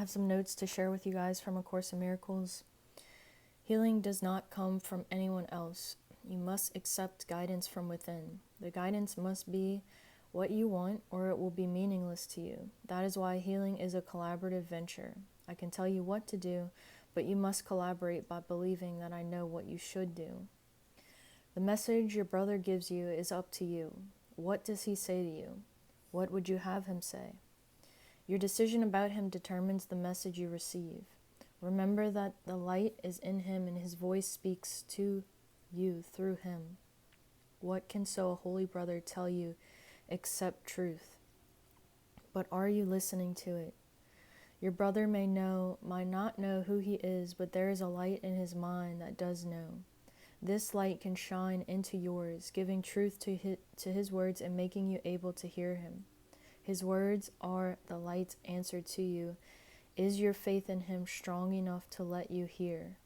I have some notes to share with you guys from A Course in Miracles. Healing does not come from anyone else. You must accept guidance from within. The guidance must be what you want, or it will be meaningless to you. That is why healing is a collaborative venture. I can tell you what to do, but you must collaborate by believing that I know what you should do. The message your brother gives you is up to you. What does he say to you? What would you have him say? Your decision about him determines the message you receive. Remember that the light is in him and his voice speaks to you through him. What can so a holy brother tell you except truth? But are you listening to it? Your brother might not know who he is, but there is a light in his mind that does know. This light can shine into yours, giving truth to his words and making you able to hear him. His words are the light's answer to you. Is your faith in him strong enough to let you hear?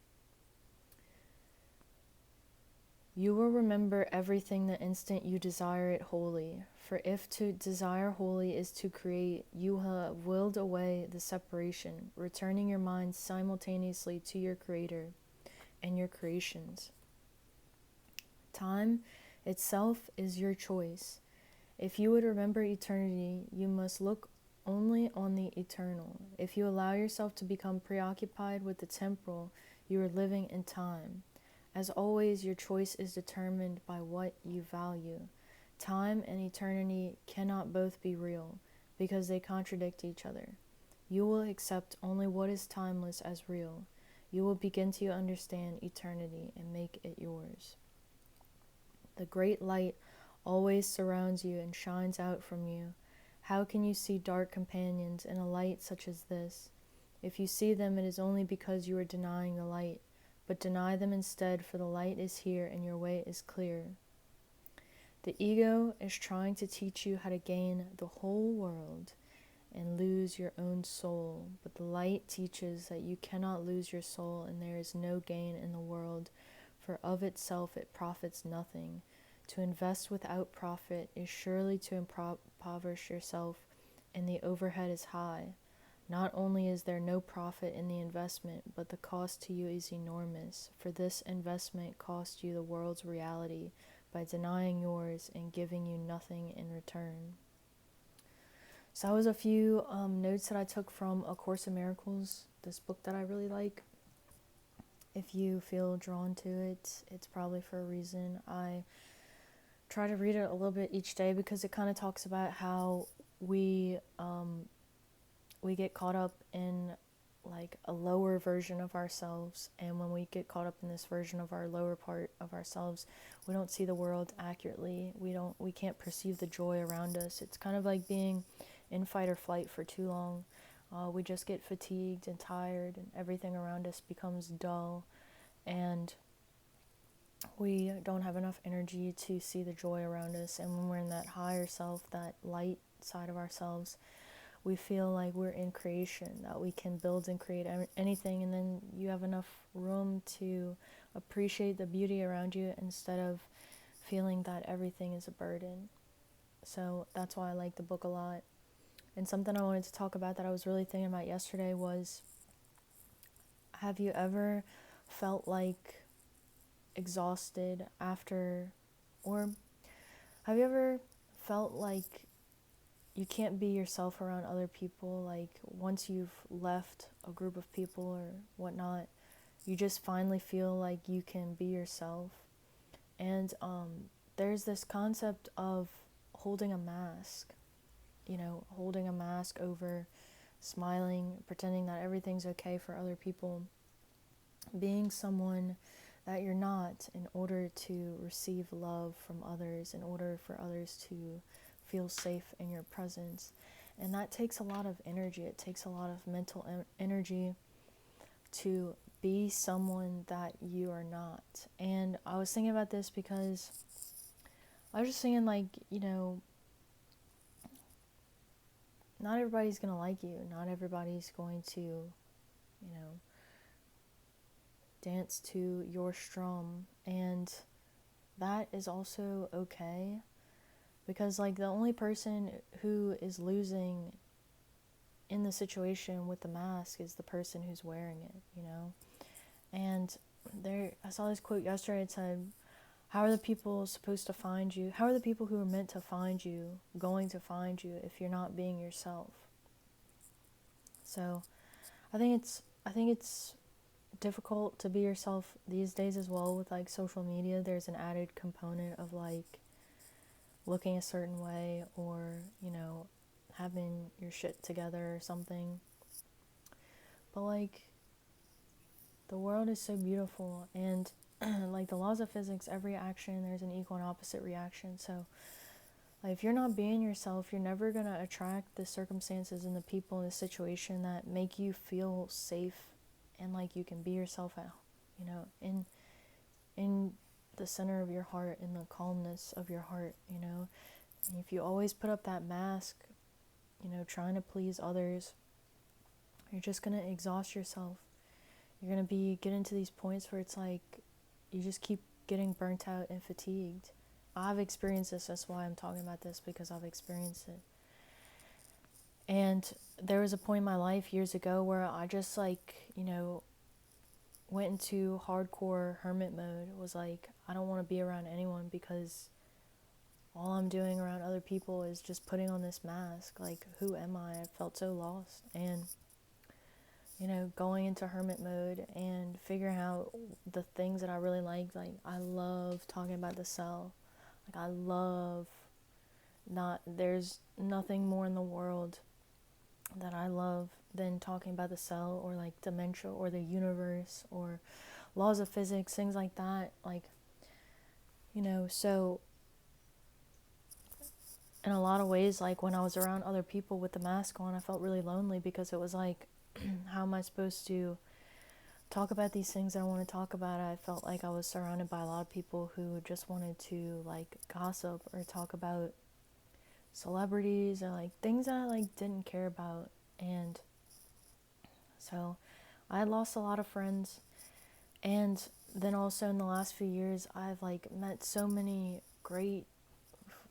You will remember everything the instant you desire it wholly. For if to desire wholly is to create, you have willed away the separation, returning your mind simultaneously to your Creator and your creations. Time itself is your choice. If you would remember eternity, you must look only on the eternal. If you allow yourself to become preoccupied with the temporal, you are living in time. As always, your choice is determined by what you value. Time and eternity cannot both be real, because they contradict each other. You will accept only what is timeless as real. You will begin to understand eternity and make it yours. The great light always surrounds you and shines out from you. How can you see dark companions in a light such as this? If you see them, it is only because you are denying the light. But deny them instead, for the light is here and your way is clear. The ego is trying to teach you how to gain the whole world and lose your own soul. But the light teaches that you cannot lose your soul and there is no gain in the world, for of itself it profits nothing. To invest without profit is surely to impoverish yourself, and the overhead is high. Not only is there no profit in the investment, but the cost to you is enormous, for this investment costs you the world's reality by denying yours and giving you nothing in return. So that was a few notes that I took from A Course in Miracles, this book that I really like. If you feel drawn to it, it's probably for a reason. I try to read it a little bit each day because it kind of talks about how we get caught up in like a lower version of ourselves, and when we get caught up in this version of our lower part of ourselves, we don't see the world accurately. We can't perceive the joy around us. It's kind of like being in fight or flight for too long. We just get fatigued and tired, and everything around us becomes dull, and we don't have enough energy to see the joy around us. And when we're in that higher self, that light side of ourselves, we feel like we're in creation, that we can build and create anything, and then you have enough room to appreciate the beauty around you instead of feeling that everything is a burden. So that's why I like the book a lot. And something I wanted to talk about that I was really thinking about yesterday was, have you ever felt like exhausted after, or have you ever felt like you can't be yourself around other people? Like once you've left a group of people or whatnot, you just finally feel like you can be yourself. And there's this concept of holding a mask, holding a mask over, smiling, pretending that everything's okay for other people, being someone that you're not in order to receive love from others, in order for others to feel safe in your presence. And that takes a lot of energy. It takes a lot of mental energy to be someone that you are not. And I was thinking about this because I was just thinking, like, not everybody's going to like you. Not everybody's going to, dance to your strum. And that is also okay. Because, like, the only person who is losing in the situation with the mask is the person who's wearing it, you know? And I saw this quote yesterday. It said, how are the people supposed to find you? How are the people who are meant to find you going to find you if you're not being yourself? So I think it's difficult to be yourself these days as well with like social media. There's an added component of like looking a certain way, or, you know, having your shit together or something. But like, the world is so beautiful, and like the laws of physics, every action there's an equal and opposite reaction. So like, if you're not being yourself, you're never going to attract the circumstances and the people in the situation that make you feel safe and like you can be yourself at, you know, in the center of your heart, in the calmness of your heart, you know. And if you always put up that mask, you know, trying to please others, you're just going to exhaust yourself. You're going to get into these points where it's like you just keep getting burnt out and fatigued. I've experienced this. That's why I'm talking about this, because I've experienced it. And there was a point in my life years ago where I just like, you know, went into hardcore hermit mode. It was like, I don't want to be around anyone because all I'm doing around other people is just putting on this mask. Like, who am I? I felt so lost. And, you know, going into hermit mode and figuring out the things that I really liked. Like, I love talking about the cell. Like, I love there's nothing more in the world that I love than talking about the cell, or like dementia, or the universe, or laws of physics, things like that. Like, you know, so in a lot of ways, like when I was around other people with the mask on, I felt really lonely, because it was like, how am I supposed to talk about these things that I want to talk about? I felt like I was surrounded by a lot of people who just wanted to like gossip or talk about celebrities or like things that I like didn't care about. And so I had lost a lot of friends. And then also in the last few years, I've like met so many great,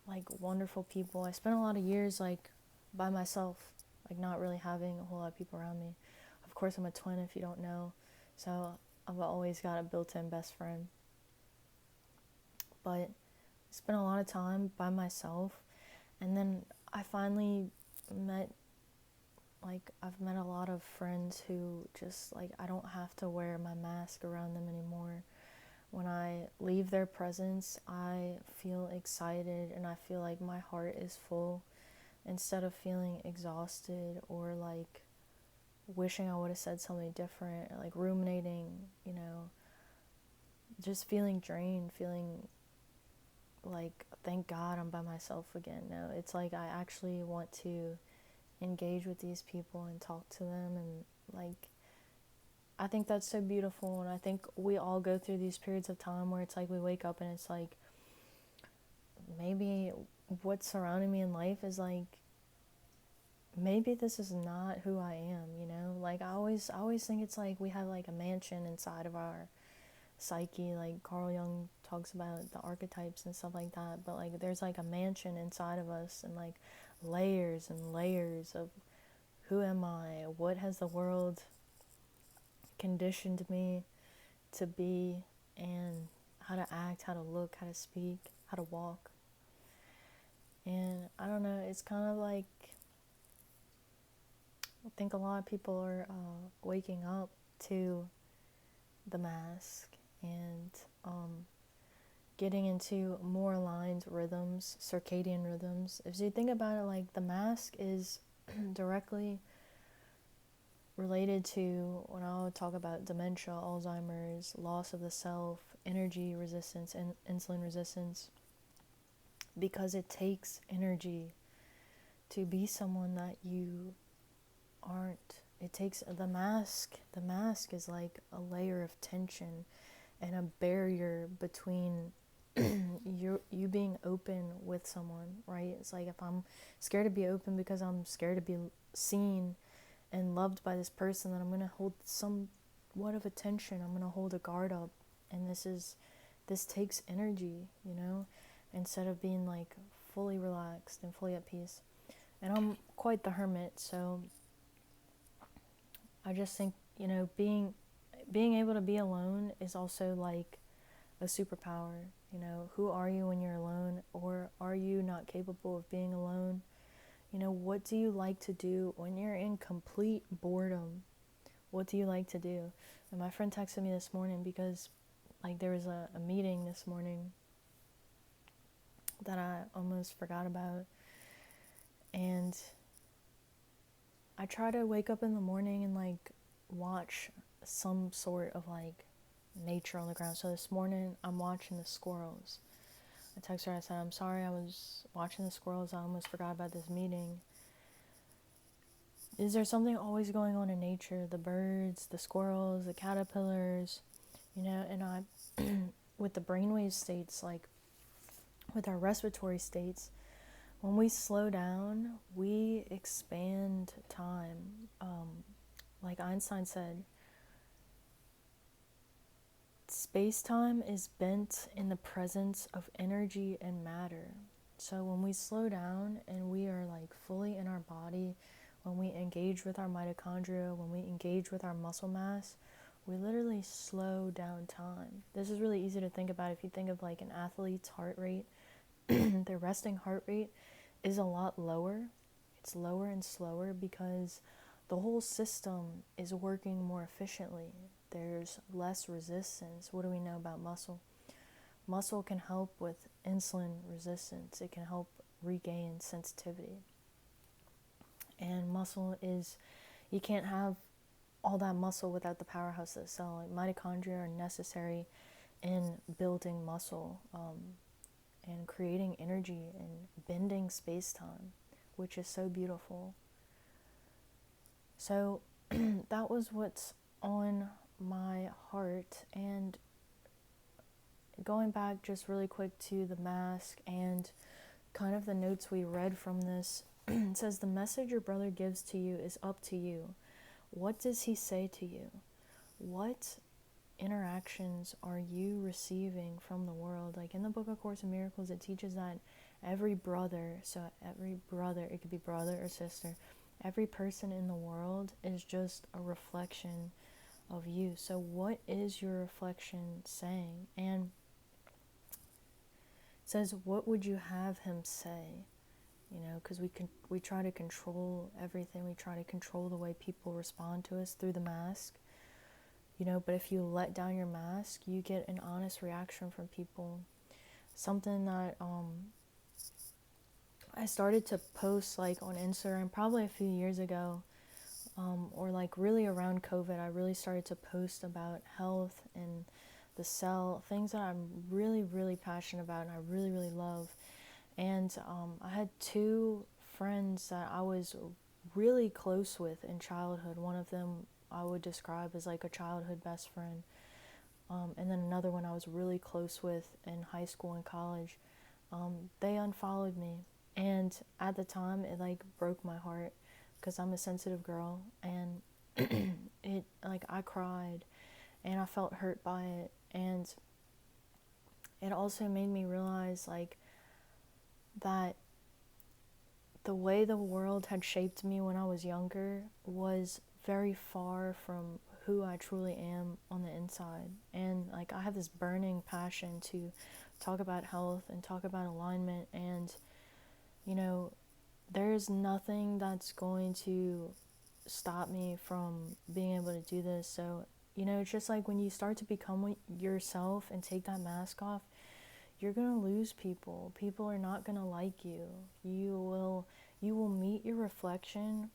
like wonderful people. I spent a lot of years like by myself, like not really having a whole lot of people around me. Of course, I'm a twin, if you don't know, so I've always got a built-in best friend. But I spent a lot of time by myself, and then I finally met, like, I've met a lot of friends who just like, I don't have to wear my mask around them anymore. When I leave their presence, I feel excited and I feel like my heart is full, instead of feeling exhausted or like wishing I would have said something different, or like ruminating, you know, just feeling drained, feeling like, thank God I'm by myself again. No, it's like I actually want to engage with these people and talk to them, and like, I think that's so beautiful. And I think we all go through these periods of time where it's like we wake up and it's like, maybe what's surrounding me in life is like, maybe this is not who I am, you know? Like, I always think it's like we have like a mansion inside of our psyche. Like Carl Jung talks about the archetypes and stuff like that, but like there's like a mansion inside of us, and like layers and layers of who am I? What has the world conditioned me to be, and how to act, how to look, how to speak, how to walk. And I don't know, it's kind of like, I think a lot of people are waking up to the mask, and getting into more aligned rhythms, circadian rhythms. If you think about it, like the mask is directly related to, when I would talk about dementia, Alzheimer's, loss of the self, energy resistance, and insulin resistance, because it takes energy to be someone that you aren't. It takes the mask. The mask is like a layer of tension and a barrier between you being open with someone, right? It's like, if I'm scared to be open because I'm scared to be seen and loved by this person, then I'm going to hold somewhat of a tension. I'm going to hold a guard up. And this takes energy, you know, instead of being like fully relaxed and fully at peace. And I'm quite the hermit, so I just think, being able to be alone is also like a superpower. Who are you when you're alone, or are you not capable of being alone? What do you like to do when you're in complete boredom? What do you like to do? And my friend texted me this morning because like there was a meeting this morning that I almost forgot about. And I try to wake up in the morning and like watch some sort of like nature on the ground. So this morning I'm watching the squirrels. I texted her, I said, I'm sorry, I was watching the squirrels. I almost forgot about this meeting. Is there something always going on in nature? The birds, the squirrels, the caterpillars, and I, with the brainwave states, like with our respiratory states, when we slow down, we expand time. Like Einstein said, space-time is bent in the presence of energy and matter. So when we slow down and we are like fully in our body, when we engage with our mitochondria, when we engage with our muscle mass, we literally slow down time. This is really easy to think about if you think of like an athlete's heart rate. Their resting heart rate is a lot lower. It's lower and slower because the whole system is working more efficiently. There's less resistance. What do we know about muscle? Muscle can help with insulin resistance. It can help regain sensitivity. And muscle is, you can't have all that muscle without the powerhouse of the cell. Like mitochondria are necessary in building muscle, and creating energy and bending space-time, which is so beautiful. So that was what's on my heart. And going back just really quick to the mask and kind of the notes we read from this, it says, the message your brother gives to you is up to you. What does he say to you? What interactions are you receiving from the world? Like in the book of Course in Miracles, it teaches that every brother, it could be brother or sister, every person in the world is just a reflection of you. So what is your reflection saying? And it says, what would you have him say? Because we try to control everything. We try to control the way people respond to us through the mask. But if you let down your mask, you get an honest reaction from people. Something that I started to post like on Instagram probably a few years ago, or like really around COVID, I really started to post about health and the cell, things that I'm really, really passionate about and I really, really love. And I had two friends that I was really close with in childhood. One of them I would describe as like a childhood best friend. And then another one I was really close with in high school and college. They unfollowed me. And at the time, it like broke my heart because I'm a sensitive girl. And it, like, I cried and I felt hurt by it. And it also made me realize, like, that the way the world had shaped me when I was younger was very far from who I truly am on the inside. And like I have this burning passion to talk about health and talk about alignment, and there's nothing that's going to stop me from being able to do this. So it's just like when you start to become yourself and take that mask off, you're gonna lose people. People are not gonna like you. You will meet your reflection,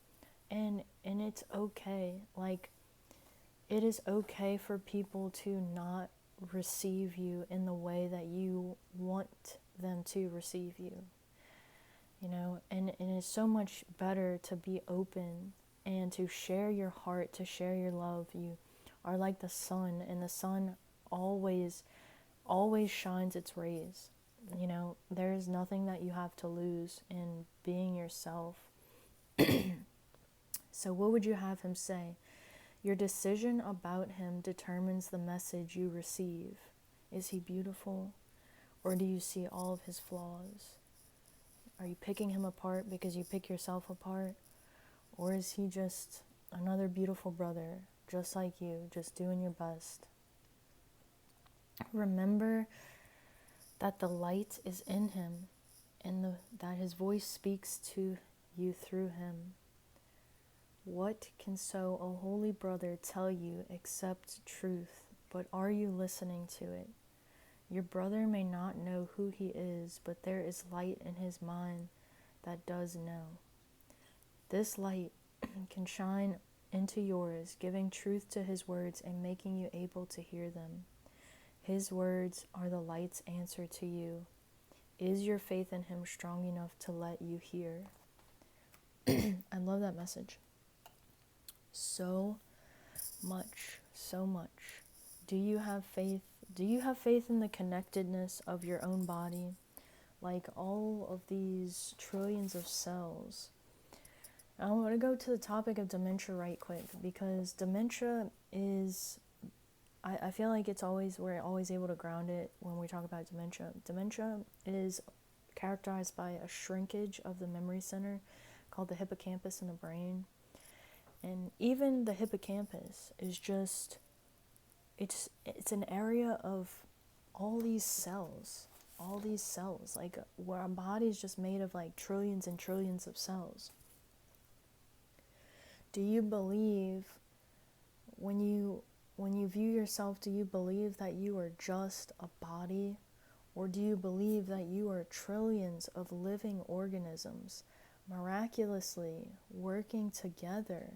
and it's okay. Like, it is okay for people to not receive you in the way that you want them to receive you. And it's so much better to be open and to share your heart, to share your love. You are like the sun, and the sun always shines its rays. There's nothing that you have to lose in being yourself. So what would you have him say? Your decision about him determines the message you receive. Is he beautiful, or do you see all of his flaws? Are you picking him apart because you pick yourself apart? Or is he just Another beautiful brother, just like you, just doing your best. Remember that the light is in him and that his voice speaks to you through him. What can so a holy brother tell you except truth, but are you listening to it? Your brother may not know who he is, but there is light in his mind that does know. This light can shine into yours, giving truth to his words and making you able to hear them. His words are the light's answer to you. Is your faith in him strong enough to let you hear? I love that message. So much, so much. Do you have faith? Do you have faith in the connectedness of your own body? Like all of these trillions of cells. I want to go to the topic of dementia right quick, because dementia is, I feel like we're always able to ground it when we talk about dementia. Dementia is characterized by a shrinkage of the memory center called the hippocampus in the brain. And even the hippocampus is just, it's an area of all these cells, like where our body is just made of like trillions and trillions of cells. Do you believe, when you view yourself, do you believe that you are just a body? Or do you believe that you are trillions of living organisms miraculously working together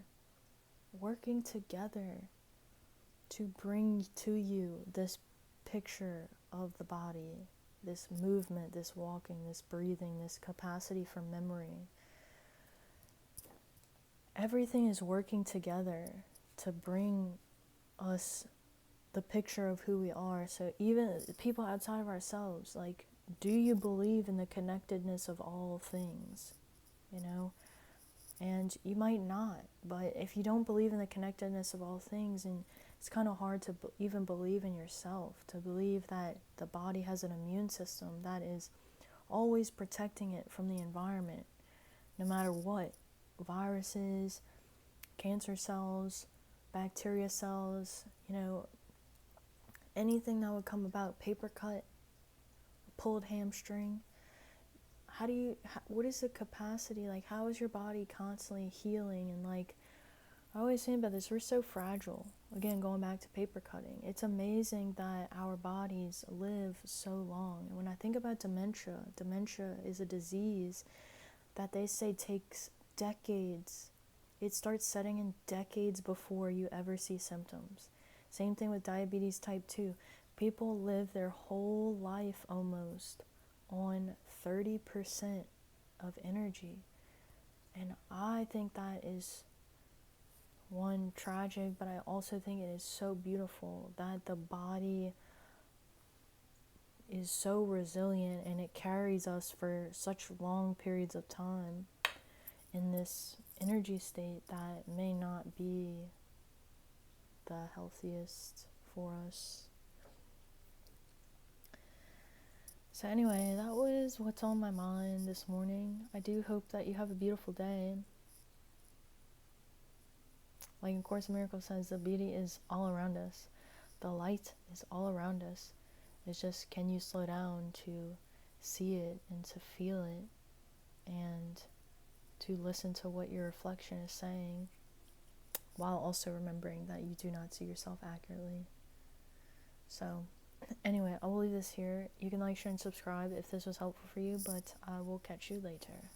to bring to you this picture of the body, this movement, this walking, this breathing, this capacity for memory? Everything is working together to bring us the picture of who we are. So even people outside of ourselves, like, do you believe in the connectedness of all things? You know? And you might not, but if you don't believe in the connectedness of all things, and it's kind of hard to even believe in yourself, to believe that the body has an immune system that is always protecting it from the environment, no matter what. Viruses, cancer cells, bacteria cells, anything that would come about, paper cut, pulled hamstring. What is the capacity, like, how is your body constantly healing? And like, I always think about this, we're so fragile. Again, going back to paper cutting, it's amazing that our bodies live so long. And when I think about dementia is a disease that they say takes decades. It starts setting in decades before you ever see symptoms. Same thing with diabetes type 2. People live their whole life almost on 30% of energy. And I think that is, one, tragic, but I also think it is so beautiful that the body is so resilient and it carries us for such long periods of time in this energy state that may not be the healthiest for us. So anyway, that was what's on my mind this morning. I do hope that you have a beautiful day. Like in Course in Miracles says, the beauty is all around us. The light is all around us. It's just, can you slow down to see it and to feel it and to listen to what your reflection is saying, while also remembering that you do not see yourself accurately. So anyway, I will leave this here. You can like, share, and subscribe if this was helpful for you, but I will catch you later.